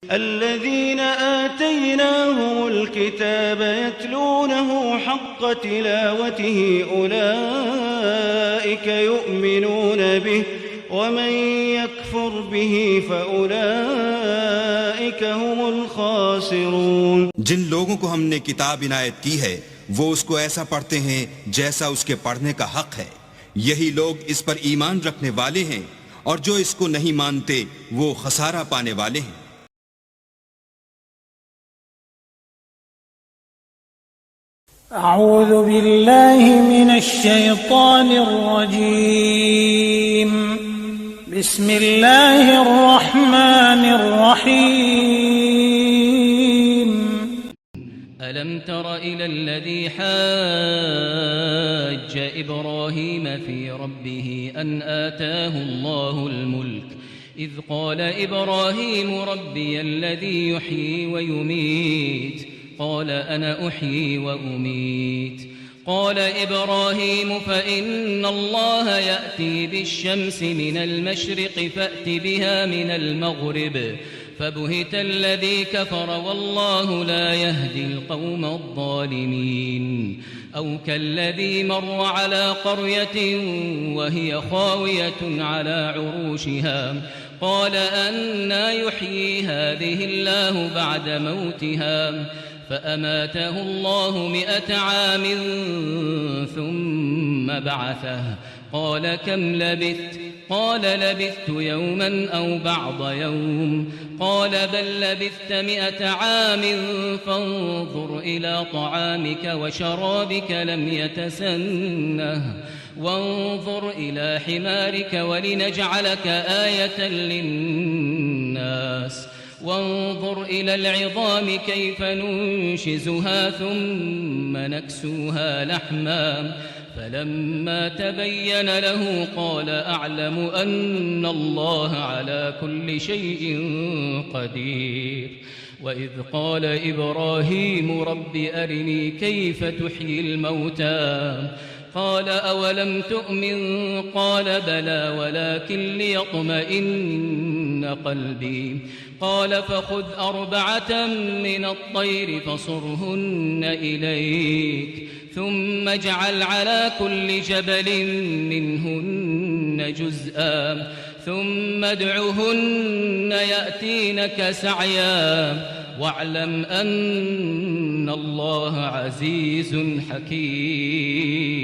الذين آتيناهم الكتاب يتلونه حق تلاوته أولئك يؤمنون به ومن يكفر به فأولئك هم الخاسرون۔ جن لوگوں کو ہم نے کتاب عنایت کی ہے وہ اس کو ایسا پڑھتے ہیں جیسا اس کے پڑھنے کا حق ہے، یہی لوگ اس پر ایمان رکھنے والے ہیں، اور جو اس کو نہیں مانتے وہ خسارہ پانے والے ہیں۔ اعوذ باللہ من الشیطان الرجیم، بسم اللہ الرحمن الرحیم۔ ألم تر إلى الذي حاج إبراهيم في ربه أن آتاه الله الملك إذ قال إبراهيم ربي الذي يحيي ويميت قال أنا أحيي وأميت قال إبراهيم فإن الله يأتي بالشمس من المشرق فأت بها من المغرب فبهت الذي كفر والله لا يهدي القوم الظالمين أو كالذي مر على قرية وهي خاوية على عروشها قال أنى يحيي هذه الله بعد موتها فأماته الله 100 عام ثم بعثه قال كم لبثت قال لبثت يوما أو بعض يوم قال بل لبثت 100 عام فانظر إلى طعامك وشرابك لم يتسنه وانظر إلى حمارك ولنجعلك آية للناس وانظر إلى العظام كيف ننشزها ثم نكسوها لحما فلما تبين له قال أعلم أن الله على كل شيء قدير وإذ قال إبراهيم رب أرني كيف تحيي الموتى قال أولم تؤمن قال بلى ولكن ليطمئن قلبي قال فخذ 4 من الطير فصرهن إليك ثم اجعل على كل جبل منهن جزءا ثم ادعهن يأتينك سعيا واعلم أن الله عزيز حكيم۔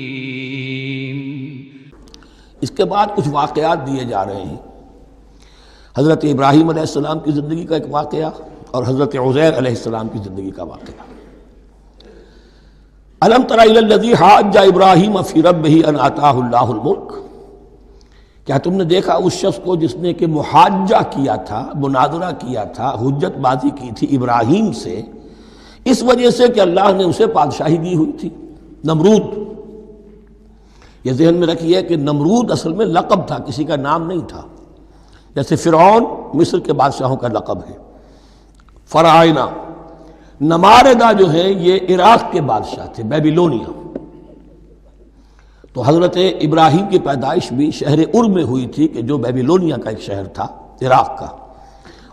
اس کے بعد کچھ واقعات دیے جا رہے ہیں۔ حضرت ابراہیم علیہ السلام کی زندگی کا ایک واقعہ اور حضرت عزیر علیہ السلام کی زندگی کا واقعہ۔ الم تر الی الذی حاج ابراہیم فی ربہ ان آتاہ اللہ الملک، کیا تم نے دیکھا اس شخص کو جس نے کہ محاجہ کیا تھا، مناظرہ کیا تھا، حجت بازی کی تھی ابراہیم سے، اس وجہ سے کہ اللہ نے اسے بادشاہی دی ہوئی تھی۔ نمرود، یہ ذہن میں رکھیے کہ نمرود اصل میں لقب تھا، کسی کا نام نہیں تھا، جیسے فرعون مصر کے بادشاہوں کا لقب ہے۔ فرعونہ، نماردہ جو ہیں یہ عراق کے بادشاہ تھے، بیبیلونیا۔ تو حضرت ابراہیم کی پیدائش بھی شہر ار میں ہوئی تھی کہ جو بیبیلونیا کا ایک شہر تھا عراق کا،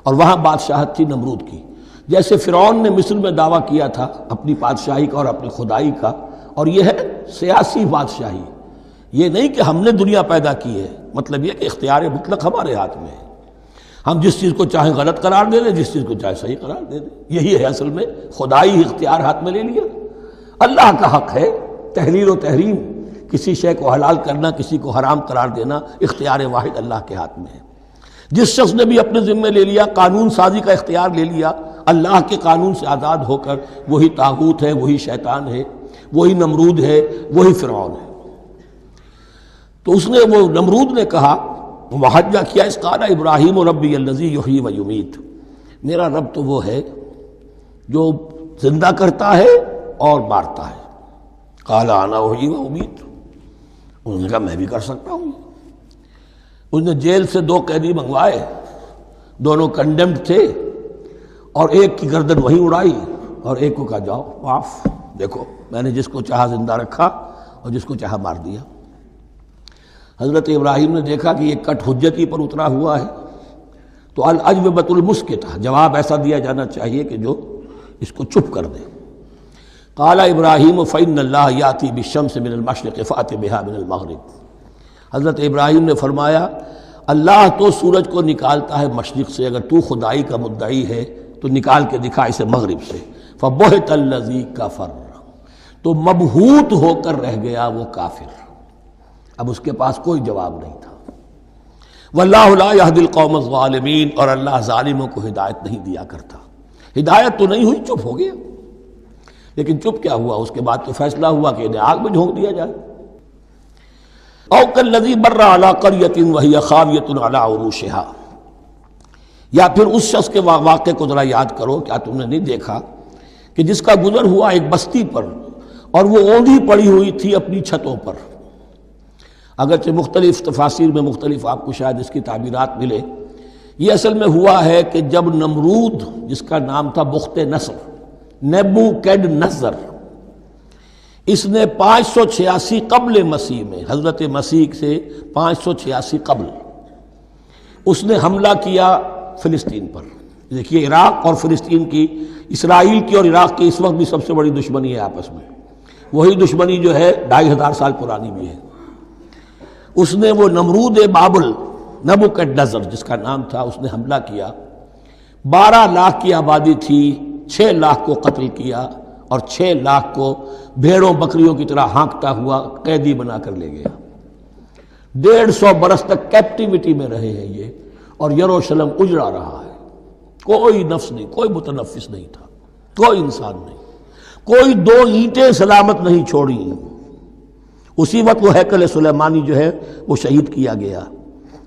اور وہاں بادشاہت تھی نمرود کی۔ جیسے فرعون نے مصر میں دعویٰ کیا تھا اپنی بادشاہی کا اور اپنی خدائی کا، اور یہ ہے سیاسی بادشاہی، یہ نہیں کہ ہم نے دنیا پیدا کی ہے، مطلب یہ کہ اختیار مطلق ہمارے ہاتھ میں ہے، ہم جس چیز کو چاہیں غلط قرار دے دیں، جس چیز کو چاہے صحیح قرار دے دیں، یہی ہے اصل میں خدائی اختیار ہاتھ میں لے لیا۔ اللہ کا حق ہے تحلیل و تحریم، کسی شے کو حلال کرنا، کسی کو حرام قرار دینا، اختیار واحد اللہ کے ہاتھ میں ہے۔ جس شخص نے بھی اپنے ذمے لے لیا، قانون سازی کا اختیار لے لیا اللہ کے قانون سے آزاد ہو کر، وہی طاغوت ہے، وہی شیطان ہے، وہی نمرود ہے، وہی فرعون ہے۔ تو اس نے، وہ نمرود نے کہا، محاجہ کیا، اس قال ابراہیم ربی الذی یحیی و یمیت، میرا رب تو وہ ہے جو زندہ کرتا ہے اور مارتا ہے۔ قال انا احیی و امیت، انہوں نے کہا میں بھی کر سکتا ہوں۔ اس نے جیل سے 2 قیدی منگوائے، دونوں کنڈیمڈ تھے، اور ایک کی گردن وہیں اڑائی اور ایک کو کہا جاؤ معاف، دیکھو میں نے جس کو چاہا زندہ رکھا اور جس کو چاہا مار دیا۔ حضرت ابراہیم نے دیکھا کہ یہ کٹ حجتی پر اترا ہوا ہے، تو الاجوبۃ المسکتہ، جواب ایسا دیا جانا چاہیے کہ جو اس کو چپ کر دے۔ قال ابراہیم فإن اللہ یاتی بالشمس من المشرق فأت بها من المغرب، حضرت ابراہیم نے فرمایا اللہ تو سورج کو نکالتا ہے مشرق سے، اگر تو خدائی کا مدعی ہے تو نکال کے دکھا اسے مغرب سے۔ فبہت الذی کفر، تو مبہوت ہو کر رہ گیا وہ کافر، اب اس کے پاس کوئی جواب نہیں تھا۔ واللہ لا یہدی القوم الظالمین، اور اللہ ظالموں کو ہدایت نہیں دیا کرتا۔ ہدایت تو نہیں ہوئی، چپ ہو گیا، لیکن چپ کیا ہوا؟ اس کے بعد تو فیصلہ ہوا کہ انہیں آگ میں جھونک دیا جائے۔ او کالذی مر علی قریۃ وہی خاویۃ علی عروشہا، یا پھر اس شخص کے واقعے کو ذرا یاد کرو، کیا تم نے نہیں دیکھا کہ جس کا گزر ہوا ایک بستی پر اور وہ اوندھی پڑی ہوئی تھی اپنی چھتوں پر۔ اگرچہ مختلف تفاسیر میں مختلف آپ کو شاید اس کی تعبیرات ملے، یہ اصل میں ہوا ہے کہ جب نمرود، جس کا نام تھا بخت نصر، نیبوکیڈنیزر، اس نے 586 قبل مسیح میں، حضرت مسیح سے 586 قبل، اس نے حملہ کیا فلسطین پر۔ دیکھیے عراق اور فلسطین کی، اسرائیل کی اور عراق کی اس وقت بھی سب سے بڑی دشمنی ہے آپس میں، وہی دشمنی جو ہے 2500 سال پرانی بھی ہے۔ اس نے وہ نمرود بابل، نیبوکیڈنیزر جس کا نام تھا، اس نے حملہ کیا، 12 لاکھ کی آبادی تھی، 6 لاکھ کو قتل کیا اور 6 لاکھ کو بھیڑوں بکریوں کی طرح ہانکتا ہوا قیدی بنا کر لے گیا۔ 150 برس تک کیپٹیوٹی میں رہے ہیں یہ، اور یروشلم اجڑا رہا ہے، کوئی نفس نہیں، کوئی متنفس نہیں تھا، کوئی انسان نہیں، کوئی 2 اینٹیں سلامت نہیں چھوڑی۔ اسی وقت وہ ہیکل سلیمانی جو ہے وہ شہید کیا گیا،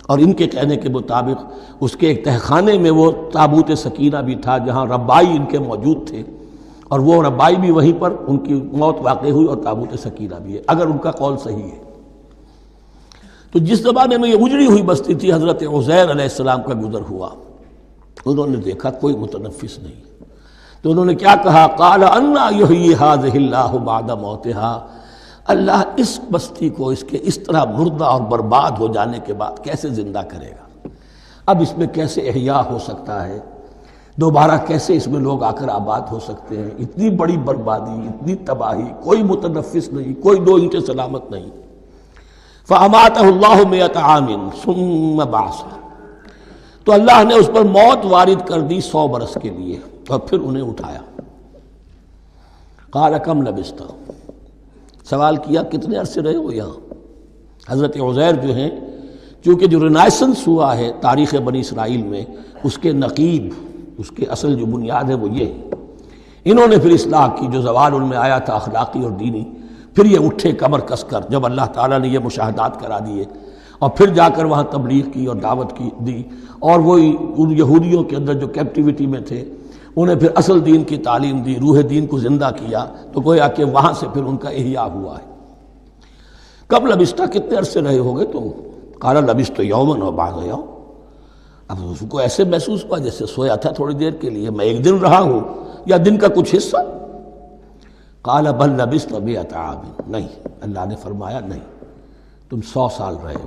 اور ان کے کہنے کے مطابق اس کے ایک تہخانے میں وہ تابوت سکینہ بھی تھا جہاں ربائی ان کے موجود تھے، اور وہ ربائی بھی وہیں پر ان کی موت واقع ہوئی، اور تابوت سکینہ بھی ہے، اگر ان کا قول صحیح ہے۔ تو جس زمانے میں یہ اجڑی ہوئی بستی تھی، حضرت عزیر علیہ السلام کا گزر ہوا، انہوں نے دیکھا کوئی متنفس نہیں، تو انہوں نے کیا کہا؟ قال انا یحیی ھذہ اللہ بعد موتہا، اللہ اس بستی کو اس کے اس طرح مردہ اور برباد ہو جانے کے بعد کیسے زندہ کرے گا؟ اب اس میں کیسے احیاء ہو سکتا ہے؟ دوبارہ کیسے اس میں لوگ آ کر آباد ہو سکتے ہیں؟ اتنی بڑی بربادی، اتنی تباہی، کوئی متنفس نہیں، کوئی 2 اینٹیں سلامت نہیں۔ فَأَمَاتَهُ اللَّهُ مِئَةَ عَامٍ ثُمَّ بَعَثَهُ، تو اللہ نے اس پر موت وارد کر دی 100 برس کے لیے، اور پھر انہیں اٹھایا۔ قَالَ كَمْ لَبِثْتَ، سوال کیا کتنے عرصے رہے ہو یہاں؟ حضرت عزیر جو ہیں، چونکہ جو رینائسنس ہوا ہے تاریخ بنی اسرائیل میں، اس کے نقیب، اس کے اصل جو بنیاد ہے وہ یہ ہے۔ انہوں نے پھر اصلاح کی، جو زوال ان میں آیا تھا اخلاقی اور دینی، پھر یہ اٹھے کمر کس کر، جب اللہ تعالیٰ نے یہ مشاہدات کرا دیے، اور پھر جا کر وہاں تبلیغ کی اور دعوت کی دی، اور وہی ان یہودیوں کے اندر جو کیپٹیوٹی میں تھے انہیں پھر اصل دین کی تعلیم دی، روح دین کو زندہ کیا، تو گویا کہ وہاں سے پھر ان کا احیاء ہوا ہے۔ کب لبثت، کتنے عرصے رہے ہوگے تم؟ قال لبثت یوما و بعض یوم، اب اس کو ایسے محسوس ہوا جیسے سویا تھا تھوڑی دیر کے لیے، میں 1 دن رہا ہوں یا دن کا کچھ حصہ۔ قال بل لبثت 100 عام، نہیں، اللہ نے فرمایا نہیں، تم 100 سال رہے ہو۔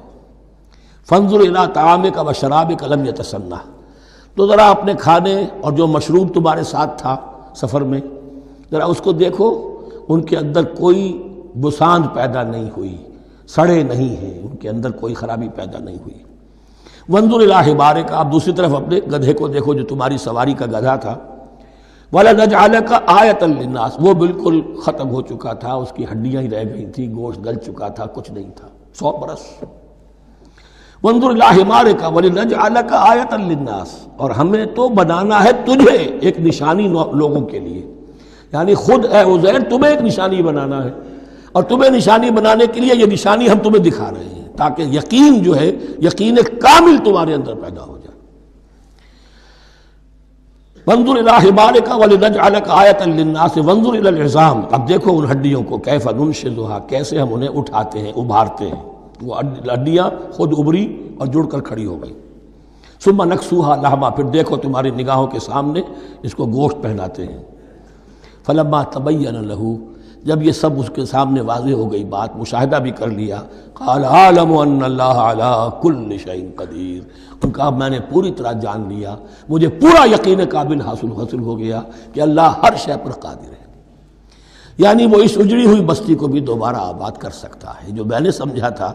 فانظر الی طعامک و شرابک لم یتسنہ، تو ذرا اپنے کھانے اور جو مشروب تمہارے ساتھ تھا سفر میں، ذرا اس کو دیکھو، ان کے اندر کوئی بساند پیدا نہیں ہوئی، سڑے نہیں ہیں، ان کے اندر کوئی خرابی پیدا نہیں ہوئی۔ وانظر الی حمارک، آپ دوسری طرف اپنے گدھے کو دیکھو جو تمہاری سواری کا گدھا تھا۔ وَلَنَجْعَلَكَ آیَةً لِلنَّاسِ، وہ بالکل ختم ہو چکا تھا، اس کی ہڈیاں ہی رہ گئی تھیں، گوشت گل چکا تھا، کچھ نہیں تھا، 100 برس۔ وانظر الی حمارک وَلِنَجْعَلَكَ آیَةً لِلنَّاسِ، اور ہمیں تو بنانا ہے تجھے ایک نشانی لوگوں کے لیے، یعنی خود اے عزیر تمہیں ایک نشانی بنانا ہے، اور تمہیں نشانی بنانے کے لیے یہ نشانی ہم تمہیں دکھا رہے ہیں، تاکہ یقین جو ہے، یقین کامل تمہارے اندر پیدا ہو جائے۔ وانظر الی حمارک ولنجعلک آیۃ للناس وانظر الی العظام، اب دیکھو ان ہڈیوں کو، کیف ننشزھا، کیسے ہم انہیں اٹھاتے ہیں، ابھارتے ہیں، وہ ہڈیاں خود ابری اور جڑ کر کھڑی ہو گئی۔ ثم نکسوھا لحما، پھر دیکھو تمہاری نگاہوں کے سامنے اس کو گوشت پہناتے ہیں۔ فلما تبین لہ، جب یہ سب اس کے سامنے واضح ہو گئی بات، مشاہدہ بھی کر لیا، قال اعلم ان اللہ علی کل شیء قدیر، ان کا میں نے پوری طرح جان لیا، مجھے پورا یقین قابل حاصل ہو گیا کہ اللہ ہر شے پر قادر ہے۔ یعنی وہ اس اجڑی ہوئی بستی کو بھی دوبارہ آباد کر سکتا ہے۔ جو میں نے سمجھا تھا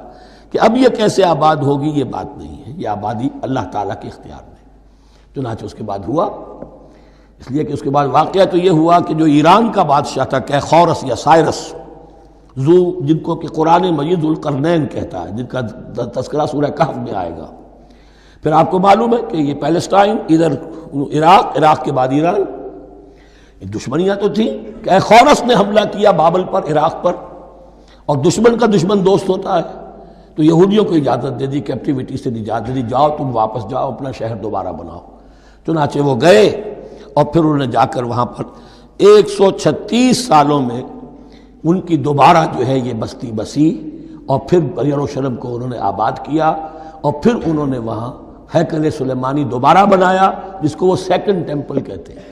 کہ اب یہ کیسے آباد ہوگی، یہ بات نہیں ہے، یہ آبادی اللہ تعالیٰ کے اختیار میں۔ چنانچہ اس کے بعد ہوا، اس لیے کہ اس کے بعد واقعہ تو یہ ہوا کہ جو ایران کا بادشاہ تھا کیخورس یا سائرس ذو، جن کو کہ قرآن مجید ذوالقرنین کہتا ہے، جن کا تذکرہ سورہ کہف میں آئے گا۔ پھر آپ کو معلوم ہے کہ یہ پیلسٹائن، ادھر عراق کے بعد ایران، دشمنیاں تو تھیں۔ کیخورس نے حملہ کیا بابل پر، عراق پر، اور دشمن کا دشمن دوست ہوتا ہے، تو یہودیوں کو اجازت دے دی، کیپٹیوٹی سے اجازت دے دی، جاؤ تم واپس جاؤ، اپنا شہر دوبارہ بناؤ۔ چنانچہ وہ گئے اور پھر انہوں نے جا کر وہاں پر 136 سالوں میں ان کی دوبارہ جو ہے یہ بستی بسی، اور پھر یروشلم کو انہوں نے آباد کیا، اور پھر انہوں نے وہاں ہیکل سلیمانی دوبارہ بنایا، جس کو وہ سیکنڈ ٹیمپل کہتے ہیں۔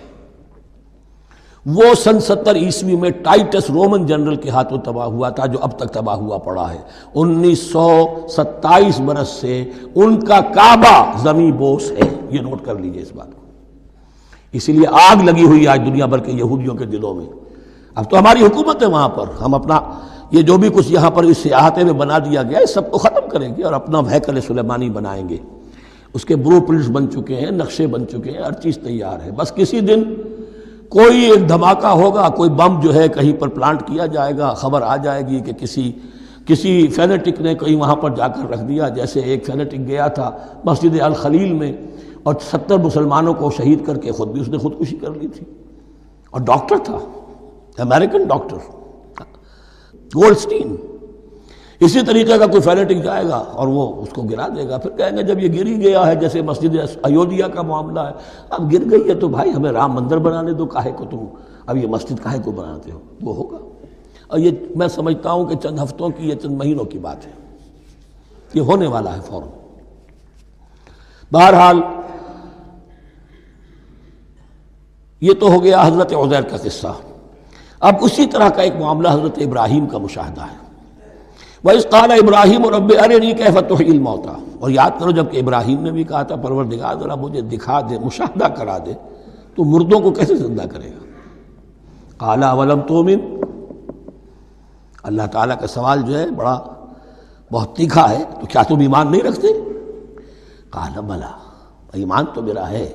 وہ سن 70 عیسوی میں ٹائٹس رومن جنرل کے ہاتھوں تباہ ہوا تھا، جو اب تک تباہ ہوا پڑا ہے۔ 1927 برس سے ان کا کعبہ زمیں بوس ہے، یہ نوٹ کر لیجئے اس بات کو۔ اسی لیے آگ لگی ہوئی آج دنیا بھر کے یہودیوں کے دلوں میں۔ اب تو ہماری حکومت ہے وہاں پر، ہم اپنا یہ جو بھی کچھ یہاں پر اس احاطے میں بنا دیا گیا ہے سب کو ختم کریں گے اور اپنا ہیکل سلیمانی بنائیں گے۔ اس کے بلو پرنٹس بن چکے ہیں، نقشے بن چکے ہیں، ہر چیز تیار ہے۔ بس کسی دن کوئی ایک دھماکہ ہوگا، کوئی بم جو ہے کہیں پر پلانٹ کیا جائے گا، خبر آ جائے گی کہ کسی فینیٹک نے کہیں وہاں پر جا کر رکھ دیا، جیسے ایک فینیٹک گیا تھا مسجد الخلیل میں اور 70 مسلمانوں کو شہید کر کے خود بھی اس نے خودکشی کر لی تھی، اور ڈاکٹر تھا، امریکن ڈاکٹر گولڈسٹین۔ اسی طریقے کا کوئی فینیٹک جائے گا اور وہ اس کو گرا دے گا، پھر کہیں گے جب یہ گری گیا ہے، جیسے مسجد ایودھیا کا معاملہ ہے، اب گر گئی ہے تو بھائی ہمیں رام مندر بنانے دو، کاہے کو تم اب یہ مسجد کاہے کو بناتے ہو، وہ ہوگا۔ اور یہ میں سمجھتا ہوں کہ چند ہفتوں کی یا چند مہینوں کی بات ہے، یہ ہونے والا ہے فوراً۔ بہرحال یہ تو ہو گیا حضرت عزیر کا قصہ۔ اب اسی طرح کا ایک معاملہ حضرت ابراہیم کا مشاہدہ ہے۔ وَإِذْ قَالَ إِبْرَاهِيمُ رَبِّ أَرِنِي كَيْفَ تُحْيِي الْمَوْتَى، اور یاد کرو جب کہ ابراہیم نے بھی کہا تھا پروردگار ذرا مجھے دکھا دے، مشاہدہ کرا دے، تو مردوں کو کیسے زندہ کرے گا؟ قَالَ أَوَلَمْ تُؤْمِنْ، اللہ تعالیٰ کا سوال جو ہے بڑا بہت تیکھا ہے، تو کیا تم ایمان نہیں رکھتے؟ قَالَ بَلَىٰ، ایمان تو میرا ہے،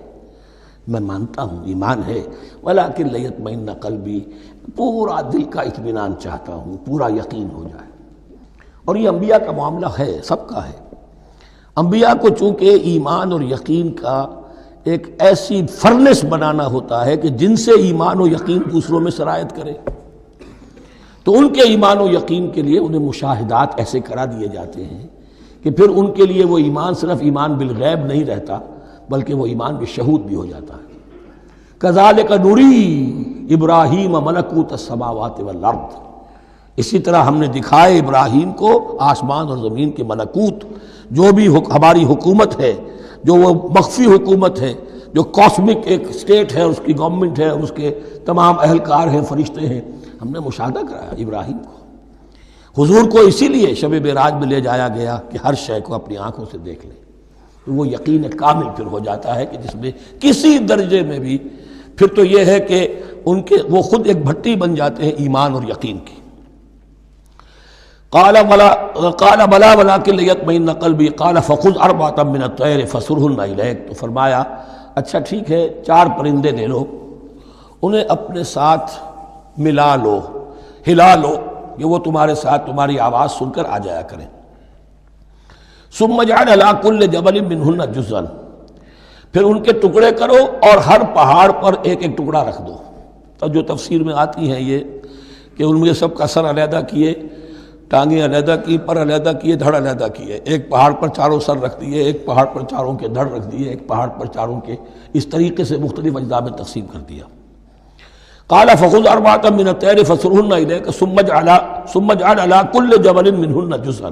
میں مانتا ہوں ایمان ہے، وَلَٰكِن لِيَطْمَئِنَّ قَلْبِي، پورا دل کا اطمینان چاہتا ہوں، پورا یقین ہو جائے۔ اور یہ انبیاء کا معاملہ ہے، سب کا ہے۔ انبیاء کو چونکہ ایمان اور یقین کا ایک ایسی فرنس بنانا ہوتا ہے کہ جن سے ایمان و یقین دوسروں میں سرایت کرے، تو ان کے ایمان و یقین کے لیے انہیں مشاہدات ایسے کرا دیے جاتے ہیں کہ پھر ان کے لیے وہ ایمان صرف ایمان بالغیب نہیں رہتا، بلکہ وہ ایمان بالشہود بھی ہو جاتا ہے۔ کذالک نری ابراہیم ملکوت السماوات والارض، اسی طرح ہم نے دکھائے ابراہیم کو آسمان اور زمین کے ملکوت، جو بھی ہماری حکومت ہے، جو وہ مخفی حکومت ہے، جو کاسمک ایک اسٹیٹ ہے، اس کی گورنمنٹ ہے، اس کے تمام اہلکار ہیں، فرشتے ہیں، ہم نے مشاہدہ کرایا ابراہیم کو۔ حضور کو اسی لیے شب معراج میں لے جایا گیا کہ ہر شے کو اپنی آنکھوں سے دیکھ لیں، تو وہ یقین کامل پھر ہو جاتا ہے کہ جس میں کسی درجے میں بھی پھر تو یہ ہے کہ ان کے وہ خود ایک بھٹی بن جاتے ہیں ایمان اور یقین کی۔ قال بلا ولكن ليطمئن قلبي قال فخذ اربعة من الطير فصرهن اليك، تو فرمایا اچھا ٹھیک ہے 4 پرندے لے لو، انہیں اپنے ساتھ ملا لو، ہلا لو کہ وہ تمہارے ساتھ تمہاری آواز سن کر آ جایا کریں۔ ثم اجعل على كل جبل منهن جزءا، پھر ان کے ٹکڑے کرو اور ہر پہاڑ پر ایک ایک ٹکڑا رکھ دو۔ تو جو تفسیر میں آتی ہیں یہ کہ ان میں سب کا سر علیحدہ کیے، ٹانگیں علیحدہ کی، پر علیحدہ کیے، دھڑ علیحدہ کیے، ایک پہاڑ پر چاروں سر رکھ دیے، ایک پہاڑ پر چاروں کے دھڑ رکھ دیے، ایک پہاڑ پر چاروں کے، اس طریقے سے مختلف اجزاء میں تقسیم کر دیا۔ قال فخذ اربعة من الطير فصرهن اليك ثم اجعل على كل جبل منهن جزءا،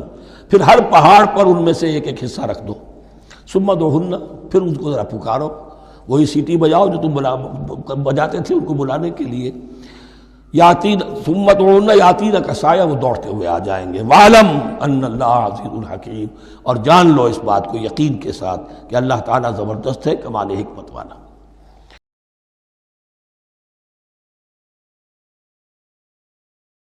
پھر ہر پہاڑ پر ان میں سے ایک ایک حصہ رکھ دو۔ ثم ادعوهن، پھر ان کو ذرا پکارو، وہی سیٹی بجاؤ جو تم بجاتے تھے ان کو بلانے کے لیے۔ یاتین ثم تدعون یاتین کا سایہ، وہ دوڑتے ہوئے آ جائیں گے. وَعْلَمْ أَنَّ اللَّهَ عَزِيزٌ حَكِيمٌ، اور جان لو اس بات کو یقین کے ساتھ کہ اللہ تعالیٰ زبردست ہے، کمال حکمت والا.